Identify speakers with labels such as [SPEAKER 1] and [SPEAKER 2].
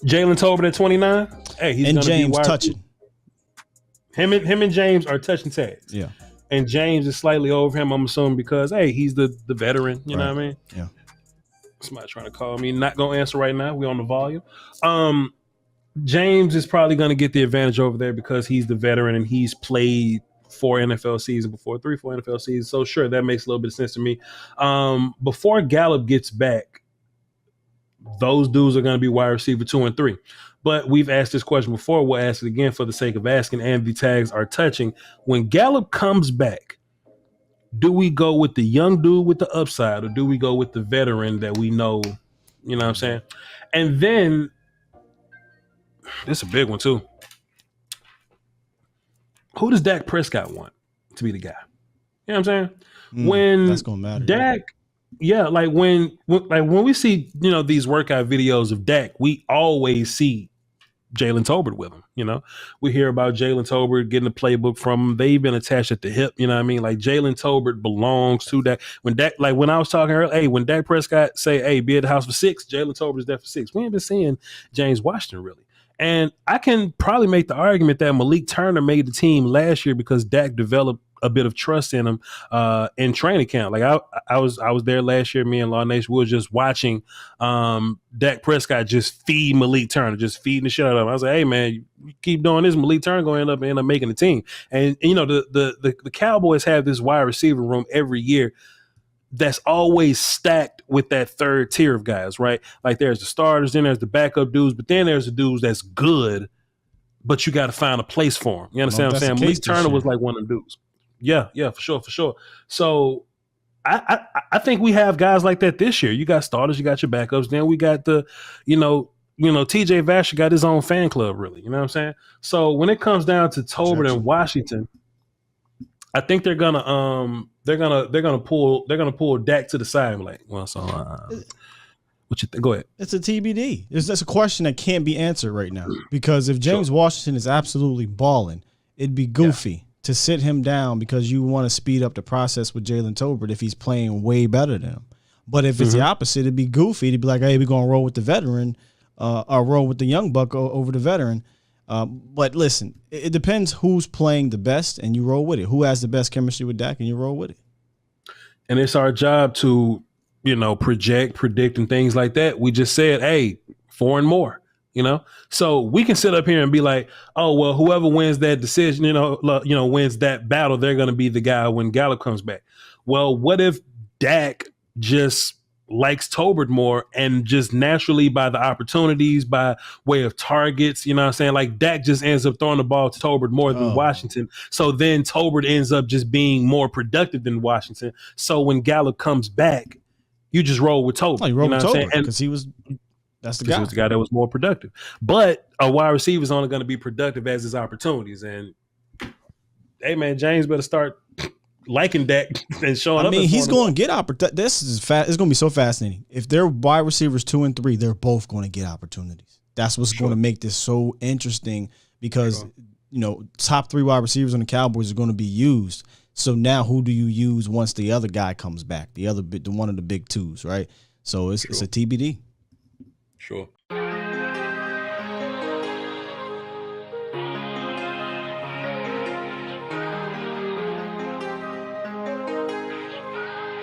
[SPEAKER 1] Jalen Tolbert at 29. Hey, he's
[SPEAKER 2] and
[SPEAKER 1] gonna
[SPEAKER 2] James
[SPEAKER 1] be
[SPEAKER 2] touching.
[SPEAKER 1] Him and James are touching tags.
[SPEAKER 2] Yeah.
[SPEAKER 1] And James is slightly over him, I'm assuming, because hey, he's the veteran. You know what I mean?
[SPEAKER 2] Yeah.
[SPEAKER 1] Somebody trying to call me. Not gonna answer right now. We on the volume. James is probably gonna get the advantage over there because he's the veteran and he's played 4 NFL seasons before, 3-4 NFL seasons. So sure, that makes a little bit of sense to me. Before Gallup gets back, those dudes are gonna be wide receiver 2 and 3. But we've asked this question before. We'll ask it again for the sake of asking, and the tags are touching. When Gallup comes back, do we go with the young dude with the upside, or do we go with the veteran that we know? You know what I'm saying? And then this is a big one too. Who does Dak Prescott want to be the guy? You know what I'm saying? When
[SPEAKER 2] that's gonna matter.
[SPEAKER 1] Dak, yeah, like when we see, you know, these workout videos of Dak, we always see Jalen Tolbert with him. You know, we hear about Jalen Tolbert getting a playbook from him. They've been attached at the hip. You know what I mean? Like Jalen Tolbert belongs to Dak. When Dak, like when I was talking earlier, hey, when Dak Prescott say, hey, be at the house for 6, Jalen Tolbert is there for 6. We ain't been seeing James Washington really. And I can probably make the argument that Malik Turner made the team last year because Dak developed a bit of trust in him in training camp. Like I was there last year. Me and Law Nation, we were just watching Dak Prescott just feed Malik Turner, just feeding the shit out of him. I was like, hey man, you keep doing this, Malik Turner going to end up making the team. And you know the Cowboys have this wide receiver room every year that's always stacked with that third tier of guys, right? Like there's the starters, then there's the backup dudes, but then there's the dudes that's good, but you got to find a place for them. You understand what I'm saying? Malik Turner was like one of them dudes. Yeah, for sure. So I think we have guys like that this year. You got starters, you got your backups. Then we got the, you know, TJ Vasher got his own fan club, really. You know what I'm saying? So when it comes down to Tolbert and Washington, I think they're gonna pull Dak to the side and be like, well, so what you think? Go ahead.
[SPEAKER 2] It's a TBD. That's a question that can't be answered right now because if James Washington is absolutely balling, it'd be goofy to sit him down because you want to speed up the process with Jalen Tolbert if he's playing way better than him. But if it's the opposite, it'd be goofy to be like, hey, we're gonna roll with the veteran, or roll with the young buck over the veteran. But listen, it depends who's playing the best, and you roll with it. Who has the best chemistry with Dak, and you roll with it.
[SPEAKER 1] And it's our job to, you know, project, predict, and things like that. We just said, hey, 4 and more, you know? So we can sit up here and be like, oh, well, whoever wins that decision, wins that battle, they're going to be the guy when Gallup comes back. Well, what if Dak just likes Tolbert more and just naturally by the opportunities, by way of targets, you know what I'm saying? Like Dak just ends up throwing the ball to Tolbert more than Washington. So then Tolbert ends up just being more productive than Washington. So when Gallup comes back, you just roll with Tolbert.
[SPEAKER 2] Oh, you roll with Tolbert because that's the guy.
[SPEAKER 1] He was the guy that was more productive. But a wide receiver is only going to be productive as his opportunities. And hey man, James better start liking Dak and showing up.
[SPEAKER 2] I mean, he's going to get opportunities. This is it's going to be so fascinating. If they're wide receivers 2 and 3, they're both going to get opportunities. That's what's going to make this so interesting because, you know, top 3 wide receivers on the Cowboys are going to be used. So now who do you use once the other guy comes back? The one of the big twos, right? So it's a TBD.
[SPEAKER 1] Sure.